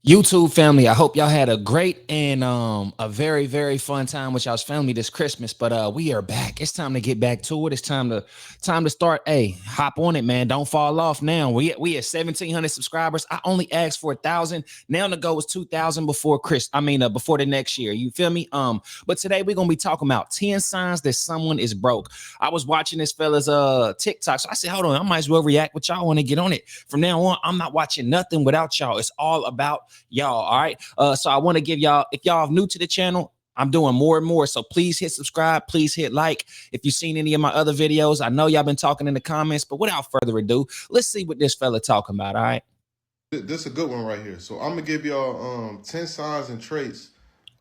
YouTube family, I hope y'all had a great and a very fun time with y'all's family this Christmas. But we are back. It's time to get back to it. It's time to start. Hey, hop on it, man. Don't fall off now. We at 1,700 subscribers. I only asked for 1,000. Now the goal is 2,000 before before the next year. You feel me? But today we're gonna be talking about 10 signs that someone is broke. I was watching this fella's TikTok, so I said, hold on, I might as well react with y'all when they get on it. From now on, I'm not watching nothing without y'all. It's all about y'all. All right. So I want to give y'all, if y'all are new to the channel, I'm doing more and more. So please hit subscribe. Please hit like. If you've seen any of my other videos, I know y'all been talking in the comments, but without further ado, let's see what this fella talking about. All right. This is a good one right here. So I'm gonna give y'all 10 signs and traits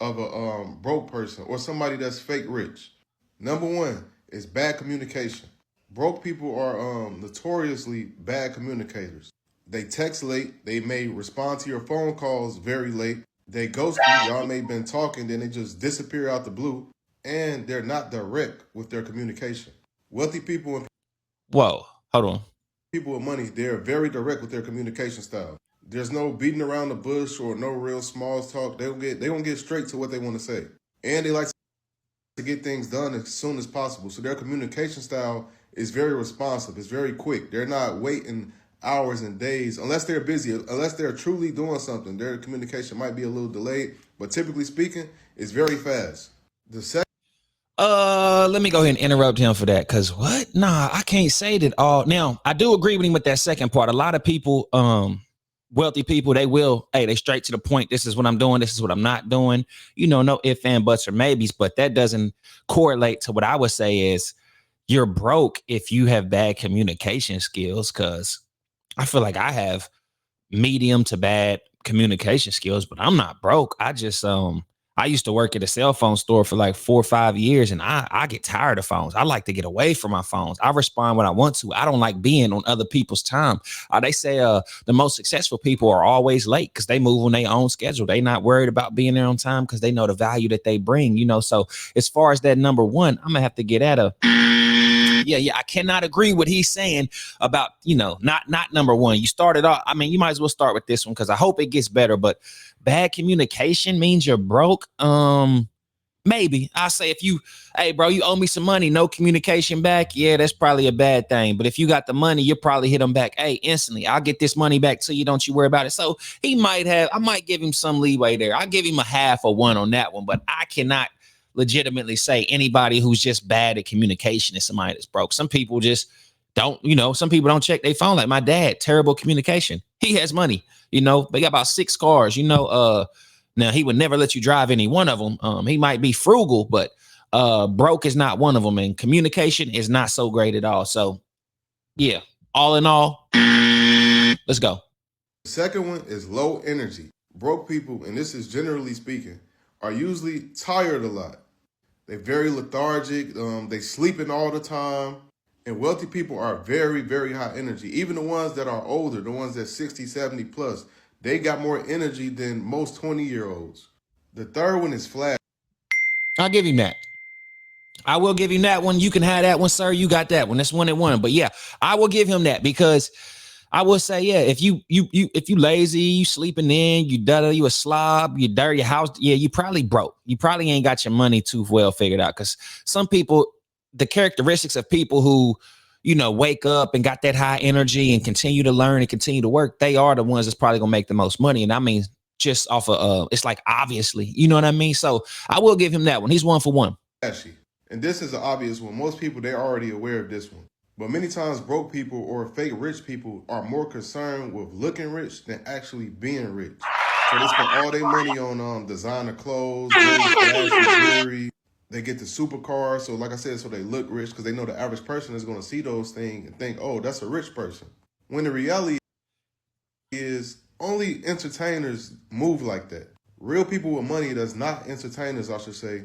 of a broke person or somebody that's fake rich. Number one is bad communication. Broke people are notoriously bad communicators. They text late. They may respond to your phone calls very late. They ghost you. Y'all may have been talking, then they just disappear out the blue. And they're not direct with their communication. Wealthy people and Whoa, hold on. people with money, they're very direct with their communication style. There's no beating around the bush or no real small talk. They gonna get straight to what they want to say. And they like to get things done as soon as possible. So their communication style is very responsive. It's very quick. They're not waiting hours and days unless they're busy, unless they're truly doing something. Their communication might be a little delayed, but typically speaking, it's very fast. The second Let me go ahead and interrupt him for that. Cause what? Nah, I can't say that all. Now, I do agree with him with that second part. A lot of people, wealthy people, they straight to the point. This is what I'm doing. This is what I'm not doing. No ifs and buts or maybes, but that doesn't correlate to what I would say is you're broke if you have bad communication skills. Cause I feel like I have medium to bad communication skills, but I'm not broke. I used to work at a cell phone store for like 4 or 5 years, and I get tired of phones. I like to get away from my phones. I respond when I want to. I don't like being on other people's time. They say the most successful people are always late because they move on their own schedule. They not worried about being there on time because they know the value that they bring. So as far as that number one, I'm gonna have to get at a yeah, I cannot agree what he's saying about, not number one. You started off, I mean, you might as well start with this one because I hope it gets better, but bad communication means you're broke. Maybe I say hey bro, you owe me some money, no communication back. Yeah, that's probably a bad thing. But if you got the money, you'll probably hit them back. Hey, instantly, I'll get this money back to you. Don't you worry about it. So I might give him some leeway there. I'll give him a half or one on that one, but I cannot legitimately say anybody who's just bad at communication is somebody that's broke. Some people just don't, some people don't check their phone. Like my dad, terrible communication. He has money, they got about 6 cars, now he would never let you drive any one of them. He might be frugal, but broke is not one of them. And communication is not so great at all. So yeah, all in all, let's go. The second one is low energy. Broke people, and this is generally speaking, are usually tired a lot. They're very lethargic. They sleeping all the time. And wealthy people are very high energy. Even the ones that are older, the ones that 60, 70 plus, they got more energy than most 20-year-olds. The third one is flash. I'll give him that. I will give him that one. You can have that one, sir. You got that one. That's 1-1. But yeah, I will give him that because I will say, yeah, if you lazy, you sleeping in, you a slob, you dirty your house, yeah, you probably broke. You probably ain't got your money too well figured out. Because some people, the characteristics of people who, wake up and got that high energy and continue to learn and continue to work, they are the ones that's probably gonna make the most money. And I mean, just off of it's like obviously, you know what I mean? So I will give him that one. He's 1 for 1. Flashy. And this is an obvious one. Most people, they're already aware of this one. But many times broke people or fake rich people are more concerned with looking rich than actually being rich. So they spend all their money on designer clothes, gold, flashy jewelry. They get the supercars. So like I said, so they look rich because they know the average person is going to see those things and think, oh, that's a rich person. When the reality is only entertainers move like that. Real people with money that's not entertainers, I should say,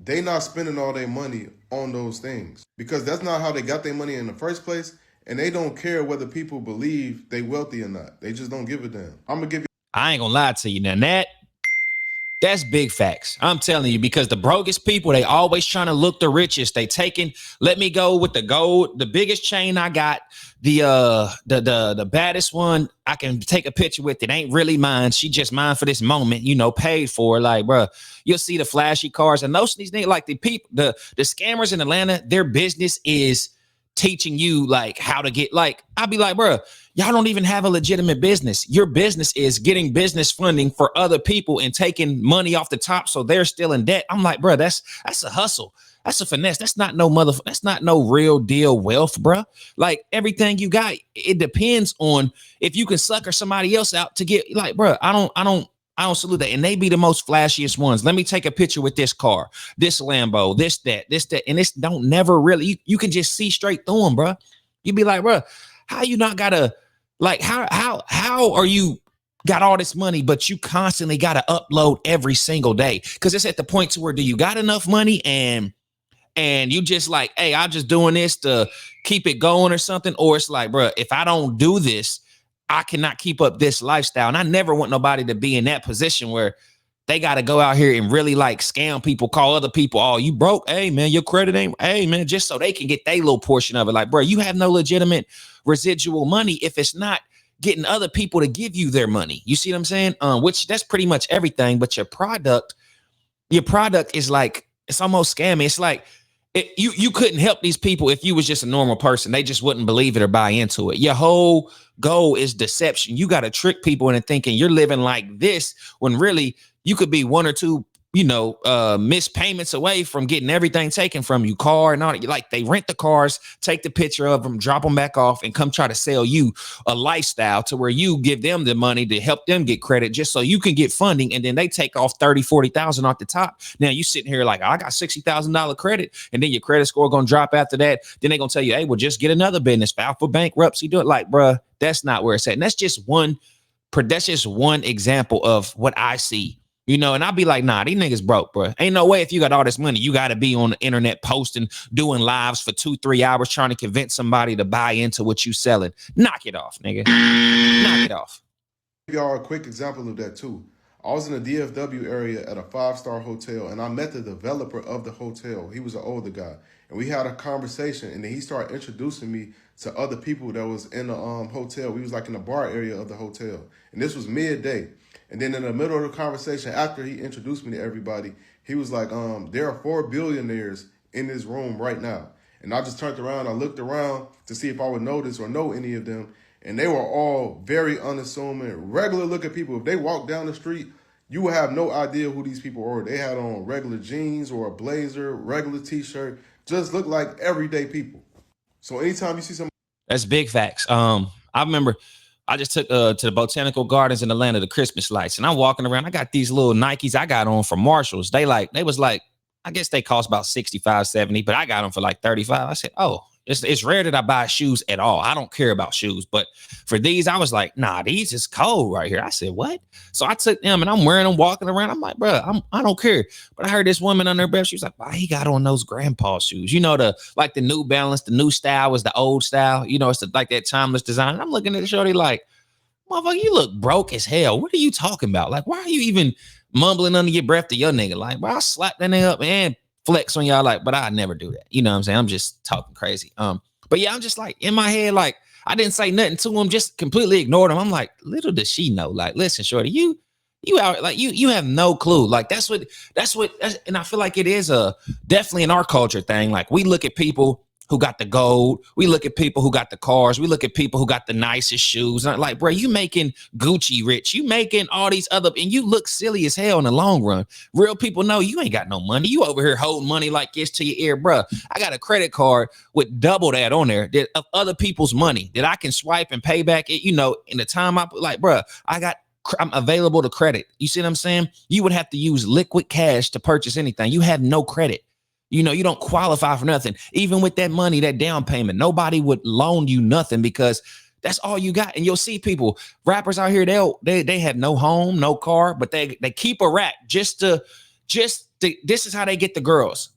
they not spending all their money on those things because that's not how they got their money in the first place. And they don't care whether people believe they wealthy or not. They just don't give a damn. I'm gonna give you. I ain't gonna lie to you now. That's big facts. I'm telling you, because the brokest people, they always trying to look the richest. They taking, let me go with the gold, the biggest chain I got, the baddest one I can take a picture with. It ain't really mine. She just mine for this moment, paid for. Like, bro, you'll see the flashy cars. And these things, like the people, the scammers in Atlanta, their business is teaching you like how to get, like, I'll be like, bro, y'all don't even have a legitimate business. Your business is getting business funding for other people and taking money off the top so they're still in debt. I'm like, bro, that's a hustle. That's a finesse. That's not no that's not no real deal wealth, bro. Like, everything you got, it depends on if you can sucker somebody else out to get, like, bro, I don't salute that. And they be the most flashiest ones. Let me take a picture with this car, this Lambo, this, that. And this don't never really, you can just see straight through them, bro. You be like, bro, how you not gotta, like, how are you got all this money, but you constantly got to upload every single day? Because it's at the point to where, do you got enough money and you just like, hey, I'm just doing this to keep it going or something? Or it's like, bro, if I don't do this, I cannot keep up this lifestyle. And I never want nobody to be in that position where they got to go out here and really like scam people, call other people, oh, you broke. Hey, man, your credit ain't, hey, man, just so they can get their little portion of it. Like, bro, you have no legitimate residual money if it's not getting other people to give you their money. You see what I'm saying? Which that's pretty much everything. But your product is like, it's almost scammy. It's like, you couldn't help these people if you was just a normal person. They just wouldn't believe it or buy into it. Your whole goal is deception. You got to trick people into thinking you're living like this when really you could be one or two, missed payments away from getting everything taken from you, car and all that. Like, they rent the cars, take the picture of them, drop them back off, and come try to sell you a lifestyle to where you give them the money to help them get credit just so you can get funding. And then they take off 30, 40,000 off the top. Now you sitting here like, I got $60,000 credit. And then your credit score going to drop after that. Then they going to tell you, hey, well, just get another business, file for bankruptcy, do it. Like, bruh, that's not where it's at. And that's just one example of what I see. And I'll be like, nah, these niggas broke, bro. Ain't no way if you got all this money, you got to be on the internet posting, doing lives for 2-3 hours, trying to convince somebody to buy into what you selling. Knock it off, nigga. Knock it off. Give y'all a quick example of that too. I was in the DFW area at a 5-star hotel, and I met the developer of the hotel. He was an older guy, and we had a conversation, and then he started introducing me to other people that was in the hotel. We was like in the bar area of the hotel, and this was midday. And then in the middle of the conversation, after he introduced me to everybody, he was like, there are 4 billionaires in this room right now. And I just turned around, I looked around to see if I would notice or know any of them. And they were all very unassuming, regular looking people. If they walked down the street, you would have no idea who these people were. They had on regular jeans or a blazer, regular t-shirt, just looked like everyday people. So anytime you see somebody. That's big facts. I remember I just took to the Botanical Gardens in Atlanta, the Christmas lights, and I'm walking around. I got these little Nikes I got on from Marshalls. They was like, I guess they cost about 65, 70, but I got them for like 35. I said, oh, it's rare that I buy shoes at all. I don't care about shoes, but for these, I was like, nah, these is cold right here. I said, what? So I took them and I'm wearing them, walking around. I'm like, bro, I don't care. But I heard this woman on her breath. She was like, why he got on those grandpa shoes? The New Balance, the new style was the old style. It's like that timeless design. And I'm looking at the shorty like, motherfucker, you look broke as hell. What are you talking about? Like, why are you even mumbling under your breath to your nigga? Like, bro, I'll slap that nigga up and flex on y'all, like, but I never do that. You know what I'm saying? I'm just talking crazy. But yeah, I'm just like in my head, like, I didn't say nothing to him, just completely ignored him. I'm like, little does she know, like, listen, shorty, you out, like, you have no clue. Like, that's what, and I feel like it is definitely in our culture thing. Like, we look at people who got the gold. We look at people who got the cars. We look at people who got the nicest shoes. And like, bro, you making Gucci rich. You making all these other, and you look silly as hell in the long run. Real people know you ain't got no money. You over here holding money like this to your ear, bro. I got a credit card with double that on there of other people's money that I can swipe and pay back. In the time I put, like, bro, I'm available to credit. You see what I'm saying? You would have to use liquid cash to purchase anything. You have no credit. You don't qualify for nothing. Even with that money, that down payment, nobody would loan you nothing because that's all you got. And you'll see people, rappers out here, they have no home, no car, but they keep a rack just to, this is how they get the girls.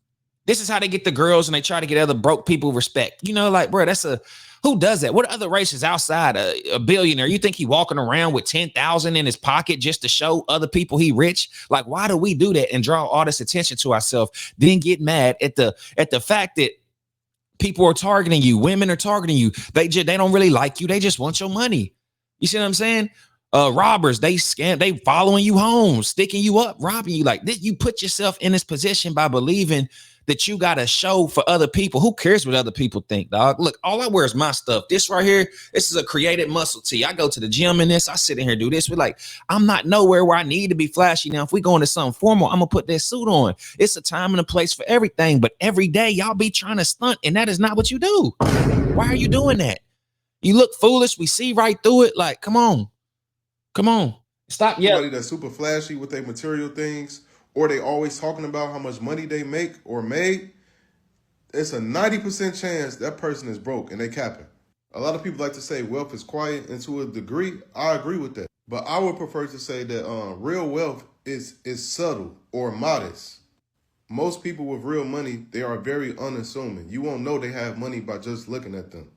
This is how they get the girls, and they try to get other broke people respect. Like, bro, that's a Who does that? What other races outside a billionaire? You think he walking around with 10,000 in his pocket just to show other people he rich? Like, why do we do that and draw all this attention to ourselves? Then get mad at the fact that people are targeting you, women are targeting you. They don't really like you. They just want your money. You see what I'm saying? Robbers, they following you home, sticking you up, robbing you. Like this, you put yourself in this position by believing that you got to show for other people. Who cares what other people think, dog? Look, all I wear is my stuff. This right here, this is a created muscle tee. I go to the gym in this. I sit in here and do this. We're like, I'm not nowhere where I need to be flashy. Now, if we go into something formal, I'm going to put that suit on. It's a time and a place for everything. But every day, y'all be trying to stunt, and that is not what you do. Why are you doing that? You look foolish. We see right through it. Like, come on. Stop. Yeah. Somebody that's super flashy with their material things, or they always talking about how much money they make or made, it's a 90% chance that person is broke and they capping. A lot of people like to say wealth is quiet, and to a degree, I agree with that. But I would prefer to say that real wealth is subtle or modest. Most people with real money, they are very unassuming. You won't know they have money by just looking at them.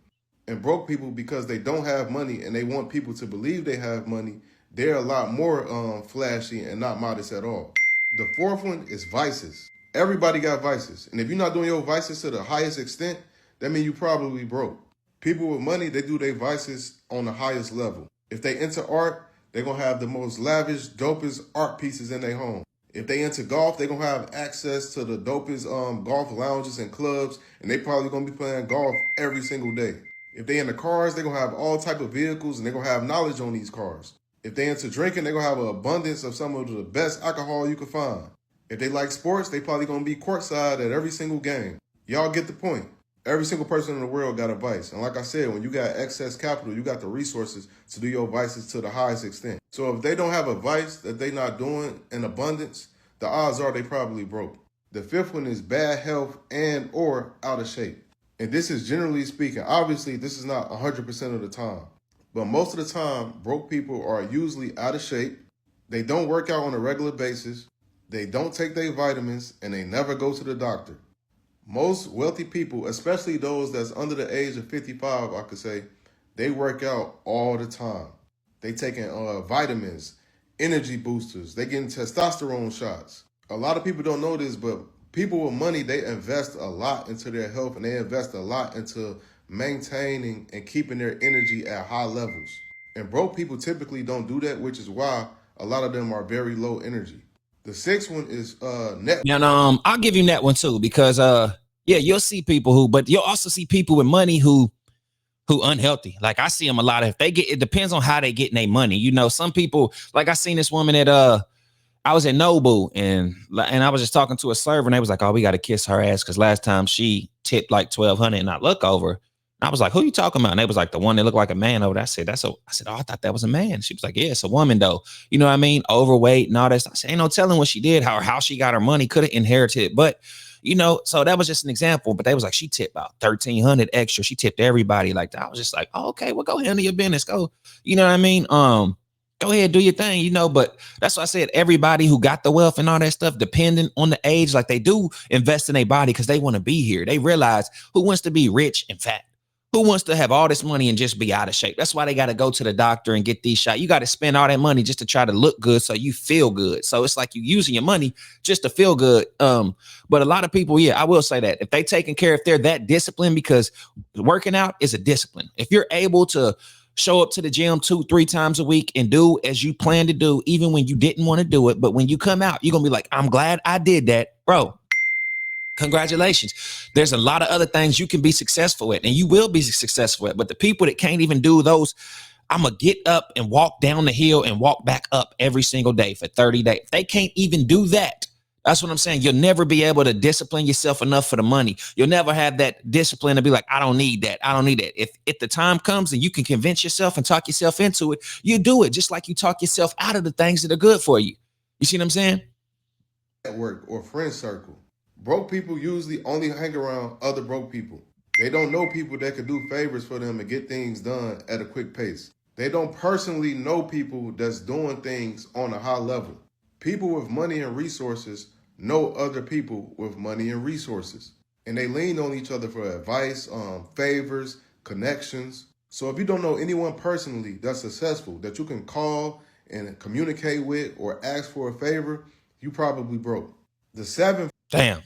And broke people, because they don't have money and they want people to believe they have money, they're a lot more flashy and not modest at all. The fourth one is vices. Everybody got vices. And if you're not doing your vices to the highest extent, that means you probably broke. People with money, they do their vices on the highest level. If they into art, they're going to have the most lavish, dopest art pieces in their home. If they into golf, they're going to have access to the dopest golf lounges and clubs, and they probably going to be playing golf every single day. If they into cars, they're going to have all type of vehicles, and they're going to have knowledge on these cars. If they into drinking, they're going to have an abundance of some of the best alcohol you can find. If they like sports, they probably going to be courtside at every single game. Y'all get the point. Every single person in the world got a vice. And like I said, when you got excess capital, you got the resources to do your vices to the highest extent. So if they don't have a vice that they not doing in abundance, the odds are they probably broke. The fifth one is bad health and or out of shape. And this is generally speaking. Obviously, this is not 100% of the time. But most of the time, broke people are usually out of shape. They don't work out on a regular basis. They don't take their vitamins, and they never go to the doctor. Most wealthy people, especially those that's under the age of 55, I could say, they work out all the time. They taking vitamins, energy boosters. They getting testosterone shots. A lot of people don't know this, but people with money, they invest a lot into their health, and they invest a lot into maintaining and keeping their energy at high levels. And broke people typically don't do that, which is why a lot of them are very low energy. The sixth one is net. And I'll give you that one too, because yeah, you'll see people but you'll also see people with money who unhealthy. Like I see them a lot. If they it depends on how they getting their money. You know, some people, like I seen this woman at I was at Nobu, and I was just talking to a server, and they was like, "Oh, we got to kiss her ass because last time she tipped like 1,200." And I look over, I was like, "Who you talking about?" And they was like, "The one that looked like a man over there." I said, "Oh, I thought that was a man." She was like, "Yeah, it's a woman though." You know what I mean? Overweight and all that. I said, "Ain't no telling what she did, how she got her money. Could have inherited it, but." You know, so that was just an example. But they was like, she tipped about 1,300 extra. She tipped everybody like that. I was just like, oh, okay, well, go handle your business. Go, you know what I mean? Go ahead, do your thing, you know. But that's why I said everybody who got the wealth and all that stuff, depending on the age, like they do invest in their body because they want to be here. They realize who wants to be rich and fat. Who wants to have all this money and just be out of shape? That's why they got to go to the doctor and get these shots. You got to spend all that money just to try to look good so you feel good. So it's like you using your money just to feel good. But a lot of people, yeah, I will say that if they taking care, if they're that disciplined, because working out is a discipline. If you're able to show up to the gym 2-3 times a week and do as you plan to do, even when you didn't want to do it, but when you come out, you're going to be like, I'm glad I did that, bro. Congratulations. There's a lot of other things you can be successful at, and you will be successful at. But the people that can't even do those, I'm going to get up and walk down the hill and walk back up every single day for 30 days. If they can't even do that, that's what I'm saying. You'll never be able to discipline yourself enough for the money. You'll never have that discipline to be like, I don't need that. I don't need that. If the time comes and you can convince yourself and talk yourself into it, you do it just like you talk yourself out of the things that are good for you. You see what I'm saying? Network or friend circle. Broke people usually only hang around other broke people. They don't know people that could do favors for them and get things done at a quick pace. They don't personally know people that's doing things on a high level. People with money and resources know other people with money and resources. And they lean on each other for advice, favors, connections. So if you don't know anyone personally that's successful that you can call and communicate with or ask for a favor, you probably broke. The seventh. Damn.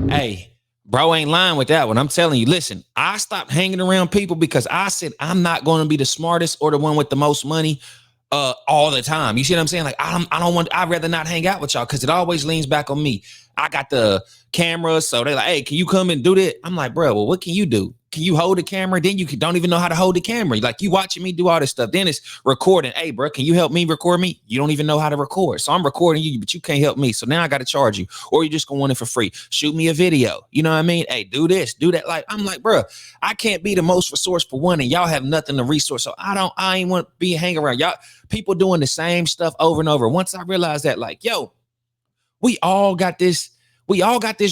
Hey, bro ain't lying with that one. I'm telling you, listen, I stopped hanging around people because I said I'm not going to be the smartest or the one with the most money all the time. You see what I'm saying? Like I'd rather not hang out with y'all because it always leans back on me. I got the camera, so they're like, hey, can you come and do that? I'm like, bro, well, what can you do? Can you hold the camera? Then don't even know how to hold the camera. Like you watching me do all this stuff. Then it's recording. Hey, bro, can you help me record me? You don't even know how to record. So I'm recording you, but you can't help me. So now I got to charge you, or you just gonna want it for free. Shoot me a video. You know what I mean? Hey, do this, do that. Like I'm like, bro, I can't be the most resourceful one, and y'all have nothing to resource. So I ain't want to be hanging around y'all. People doing the same stuff over and over. Once I realized that, like, yo, we all got this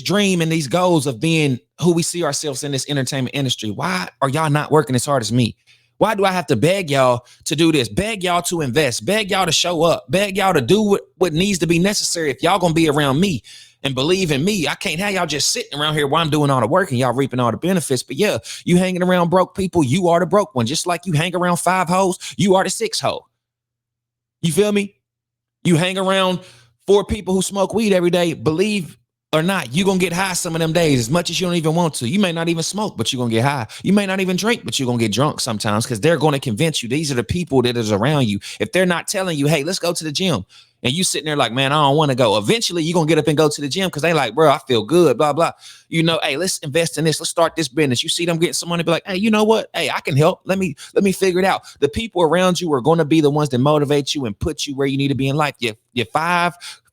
dream and these goals of being who we see ourselves in this entertainment industry. Why are y'all not working as hard as me? Why do I have to beg y'all to do this? Beg y'all to invest, beg y'all to show up, beg y'all to do what needs to be necessary if y'all gonna be around me and believe in me. I can't have y'all just sitting around here while I'm doing all the work and y'all reaping all the benefits. But yeah, you hanging around broke people, you are the broke one. Just like you hang around 5 hoes, you are the 6 hoe. You feel me? You hang around 4 people who smoke weed every day, believe or not, you're going to get high some of them days as much as you don't even want to. You may not even smoke, but you're going to get high. You may not even drink, but you're going to get drunk sometimes because they're going to convince you. These are the people that is around you. If they're not telling you, hey, let's go to the gym, and you sitting there like, man, I don't want to go. Eventually, you're going to get up and go to the gym because they like, bro, I feel good, blah, blah. You know, hey, let's invest in this. Let's start this business. You see them getting some money, be like, hey, you know what? Hey, I can help. Let me figure it out. The people around you are going to be the ones that motivate you and put you where you need to be in life. Your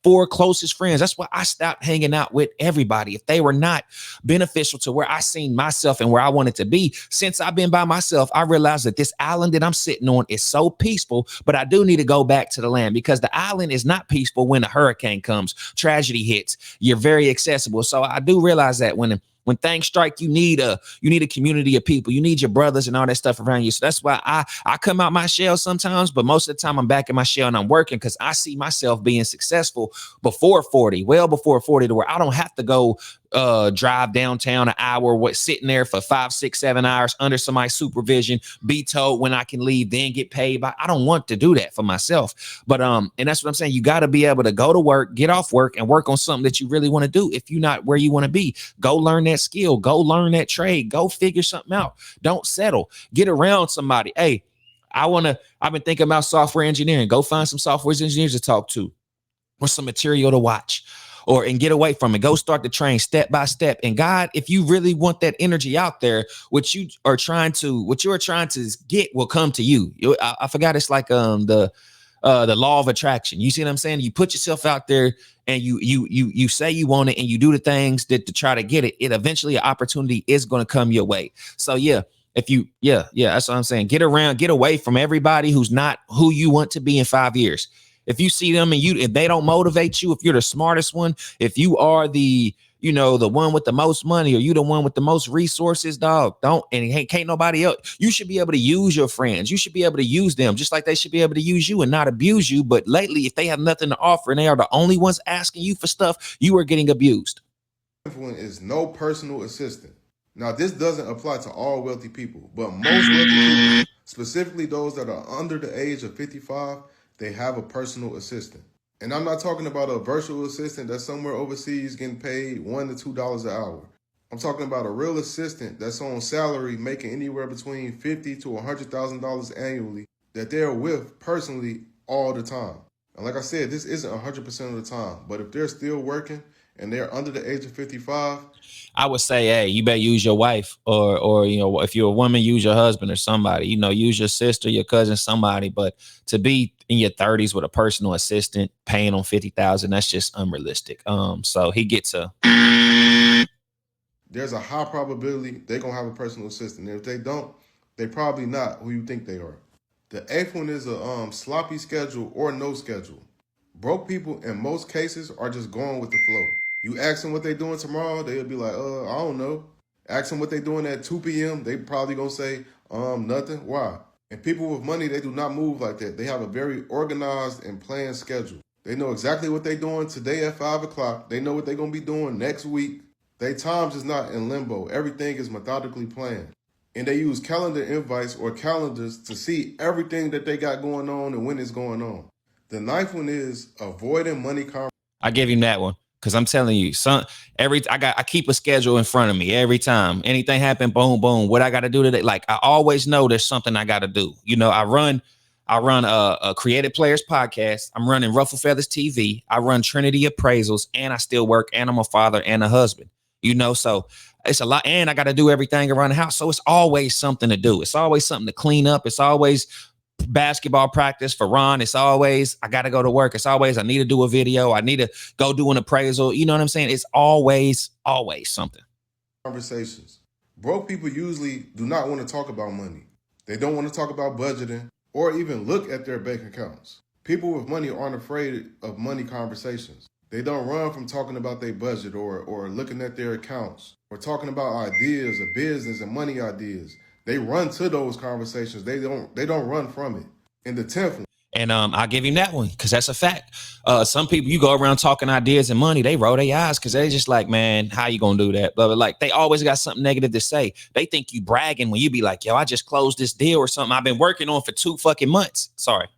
4 closest friends. That's why I stopped hanging out with everybody. If they were not beneficial to where I seen myself and where I wanted to be, since I've been by myself, I realized that this island that I'm sitting on is so peaceful, but I do need to go back to the land because the island is not peaceful when a hurricane comes, tragedy hits, you're very accessible. So I do realize that when things strike, you need a community of people. You need your brothers and all that stuff around you. So that's why I come out my shell sometimes, but most of the time I'm back in my shell and I'm working because I see myself being successful before 40, well before 40, to where I don't have to go drive downtown an hour, sitting there for 5, 6, 7 hours under somebody's supervision, be told when I can leave, then get paid by. I don't want to do that for myself. But and that's what I'm saying. You got to be able to go to work, get off work, and work on something that you really want to do. If you're not where you want to be, go learn that skill, go learn that trade, go figure something out. Don't settle. Get around somebody. Hey, I've been thinking about software engineering. Go find some software engineers to talk to or some material to watch and get away from it. Go start the train step by step. And God, if you really want that energy out there, what you are trying to get will come to you. I forgot. It's like the law of attraction. You see what I'm saying? You put yourself out there and you say you want it and you do the things to try to get it. It eventually an opportunity is going to come your way. So yeah. That's what I'm saying. Get away from everybody who's not who you want to be in 5 years. If you see them and if they don't motivate you, if you're the smartest one, if you are the one with the most money, or you the one with the most resources, dog, can't nobody else. You should be able to use your friends. You should be able to use them just like they should be able to use you and not abuse you. But lately, if they have nothing to offer and they are the only ones asking you for stuff, you are getting abused. One is no personal assistant. Now, this doesn't apply to all wealthy people, but most wealthy people, specifically those that are under the age of 55, they have a personal assistant. And I'm not talking about a virtual assistant that's somewhere overseas getting paid $1 to $2 an hour. I'm talking about a real assistant that's on salary making anywhere between $50,000 to $100,000 annually that they're with personally all the time. And like I said, this isn't 100% of the time, but if they're still working and they're under the age of 55, I would say, hey, you better use your wife, or if you're a woman, use your husband or somebody. Use your sister, your cousin, somebody. But to be in your 30s with a personal assistant paying on $50,000, that's just unrealistic. So he gets there's a high probability they're gonna have a personal assistant. And if they don't, they probably not who you think they are. The 8th one is a sloppy schedule or no schedule. Broke people in most cases are just going with the flow. You ask them what they doing tomorrow, they'll be like, I don't know. Ask them what they doing at 2 p.m., they probably gonna say, nothing. Why? And people with money, they do not move like that. They have a very organized and planned schedule. They know exactly what they're doing today at 5 o'clock. They know what they're gonna be doing next week. Their times is not in limbo. Everything is methodically planned. And they use calendar invites or calendars to see everything that they got going on and when it's going on. The ninth one is avoiding money conversations. I give him that one because I'm telling you, son. I keep a schedule in front of me every time anything happen. Boom, boom. What I got to do today? Like I always know there's something I got to do. You know, I run a Creative Players podcast. I'm running Ruffle Feathers TV. I run Trinity Appraisals, and I still work. And I'm a father and a husband. You know, so it's a lot, and I got to do everything around the house. So it's always something to do. It's always something to clean up. It's always basketball practice for Ron. It's always I got to go to work. It's always I need to do a video. I need to go do an appraisal. You know what I'm saying? It's always something. Conversations. Broke people usually do not want to talk about money. They don't want to talk about budgeting or even look at their bank accounts. People with money aren't afraid of money conversations. They don't run from talking about their budget or looking at their accounts or talking about ideas of business and money ideas. They run to those conversations. They don't run from it. And the 10th one. And I'll give him that one because that's a fact. Some people, you go around talking ideas and money, they roll their eyes because they just like, man, how you gonna do that? But like, they always got something negative to say. They think you bragging when you be like, yo, I just closed this deal or something I've been working on for 2 fucking months. Sorry,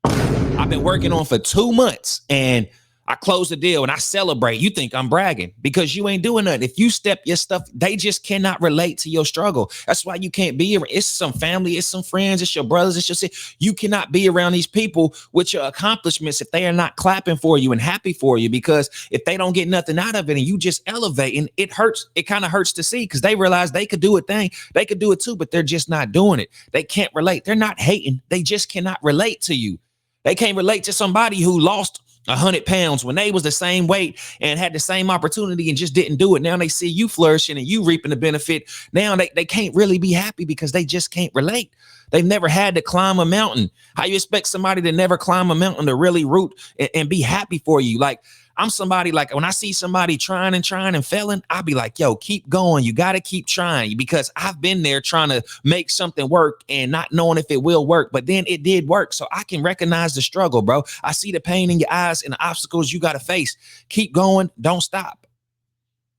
I've been working on for 2 months and I close the deal and I celebrate. You think I'm bragging because you ain't doing nothing. If you step your stuff, they just cannot relate to your struggle. That's why you can't be around. It's some family, it's some friends, it's your brothers, it's your you cannot be around these people with your accomplishments if they are not clapping for you and happy for you, because if they don't get nothing out of it and you just elevating, it hurts. It kind of hurts to see because they realize they could do a thing. They could do it too, but they're just not doing it. They can't relate. They're not hating. They just cannot relate to you. They can't relate to somebody who lost 100 pounds when they was the same weight and had the same opportunity and just didn't do it. Now they see you flourishing and you reaping the benefit. Now they can't really be happy because they just can't relate. They've never had to climb a mountain. How you expect somebody to never climb a mountain to really root and be happy for you? Like, I'm somebody, like when I see somebody trying and failing, I'll be like, yo, keep going. You got to keep trying, because I've been there trying to make something work and not knowing if it will work. But then it did work. So I can recognize the struggle, bro. I see the pain in your eyes and the obstacles you got to face. Keep going. Don't stop.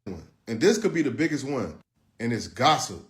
And this could be the biggest one. And it's gossip.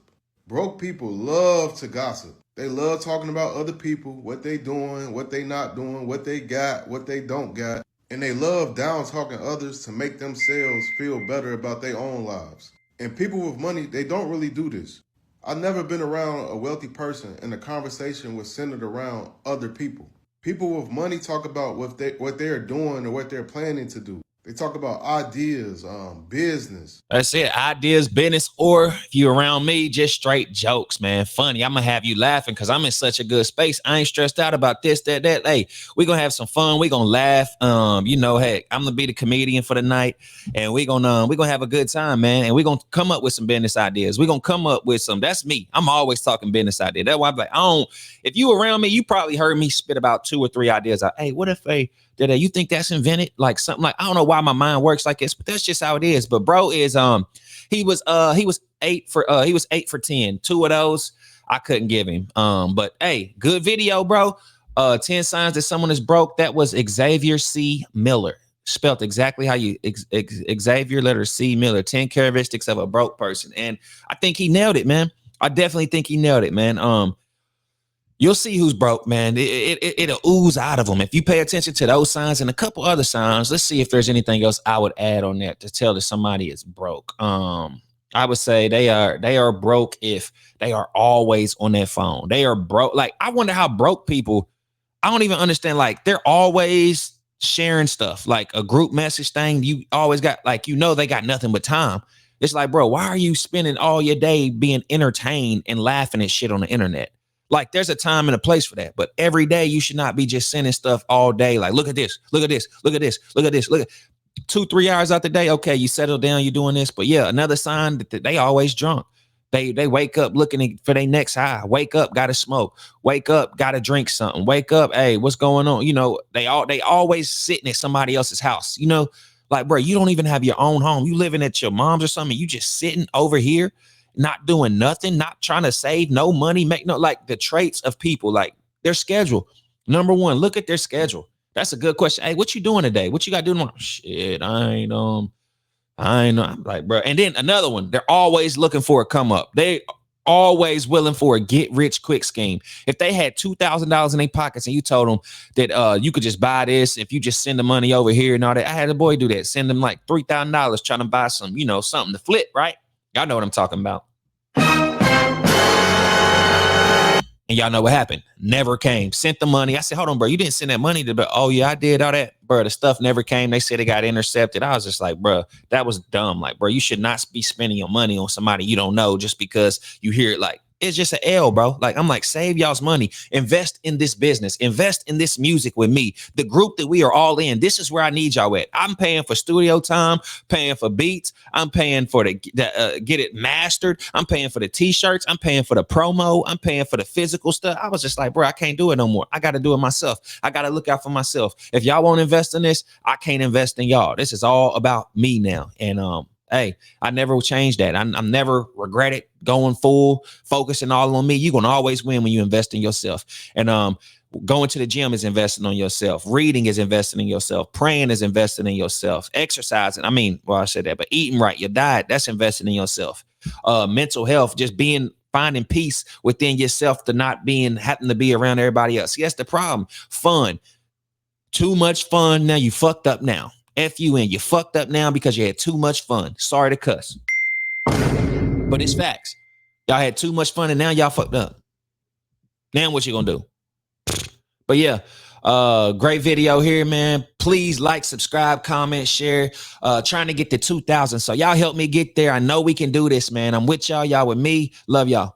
Broke people love to gossip. They love talking about other people, what they doing, what they not doing, what they got, what they don't got. And they love down talking others to make themselves feel better about their own lives. And people with money, they don't really do this. I've never been around a wealthy person and the conversation was centered around other people. People with money talk about what they're doing or what they're planning to do. They talk about ideas, business. That's it. Ideas, business, or if you around me, just straight jokes, man. Funny. I'm going to have you laughing because I'm in such a good space. I ain't stressed out about this, that. Hey, we're going to have some fun. We're going to laugh. You know, hey, I'm going to be the comedian for the night, and we're going to have a good time, man. And we're going to come up with some business ideas. We're going to come up with some. That's me. I'm always talking business ideas. That's why I'm like, if you around me, you probably heard me spit about 2 or 3 ideas out. Hey, what if you think that's invented? Like something like, I don't know why my mind works like this, but that's just how it is. But bro is he was 8 for 10. 2 of those I couldn't give him. But hey, good video, bro. 10 signs that someone is broke. That was Xavier C. Miller. Spelled exactly how you Xavier letter C Miller. 10 characteristics of a broke person. And I think he nailed it, man. I definitely think he nailed it, man. You'll see who's broke, man. It'll ooze out of them. If you pay attention to those signs and a couple other signs, let's see if there's anything else I would add on that to tell that somebody is broke. I would say they are broke if they are always on their phone. They are broke. Like, I wonder how broke people, I don't even understand. Like, they're always sharing stuff, like a group message thing. You always got, like, they got nothing but time. It's like, bro, why are you spending all your day being entertained and laughing at shit on the internet? Like, there's a time and a place for that. But every day you should not be just sending stuff all day. Like, look at this, look at this, look at this, look at this, look at 2-3 hours out the day. Okay, you settle down, you're doing this. But yeah, another sign that they always drunk. They wake up looking for their next high. Wake up, gotta smoke. Wake up, gotta drink something. Wake up, hey, what's going on? They always sitting at somebody else's house. Like, bro, you don't even have your own home. You living at your mom's or something. You just sitting over here, not doing nothing, not trying to save no money, like the traits of people, like their schedule. Number one, look at their schedule. That's a good question. Hey, what you doing today? What you got to do tomorrow? Shit, I ain't I know. I'm like, bro. And then another one, they're always looking for a come up. They always willing for a get rich quick scheme. If they had $2,000 in their pockets and you told them that you could just buy this if you just send the money over here and all that. I had a boy do that. Send them like $3,000 trying to buy some, something to flip, right? Y'all know what I'm talking about. And y'all know what happened. Never came. Sent the money. I said, hold on, bro. You didn't send that money to, but oh yeah, I did all that. Bro, the stuff never came. They said it got intercepted. I was just like, bro, that was dumb. Like, bro, you should not be spending your money on somebody you don't know just because you hear it. Like, it's just an L, bro. Like, I'm like, save y'all's money. Invest in this business. Invest in this music with me. The group that we are all in. This is where I need y'all at. I'm paying for studio time, paying for beats. I'm paying for the get it mastered. I'm paying for the t-shirts. I'm paying for the promo. I'm paying for the physical stuff. I was just like, bro, I can't do it no more. I got to do it myself. I got to look out for myself. If y'all won't invest in this, I can't invest in y'all. This is all about me now. And hey, I never will change that. I'm never regretted going full, focusing all on me. You're gonna always win when you invest in yourself. And going to the gym is investing on yourself. Reading is investing in yourself. Praying is investing in yourself. Exercising, I said that, but eating right, your diet, that's investing in yourself. Mental health, just finding peace within yourself to not having to be around everybody else. See, that's the problem. Fun. Too much fun. Now you fucked up now. F-U-N, you fucked up now because you had too much fun. Sorry to cuss. But it's facts. Y'all had too much fun and now y'all fucked up. Now what you gonna do? But yeah, great video here, man. Please like, subscribe, comment, share. Trying to get to 2,000. So y'all help me get there. I know we can do this, man. I'm with y'all. Y'all with me. Love y'all.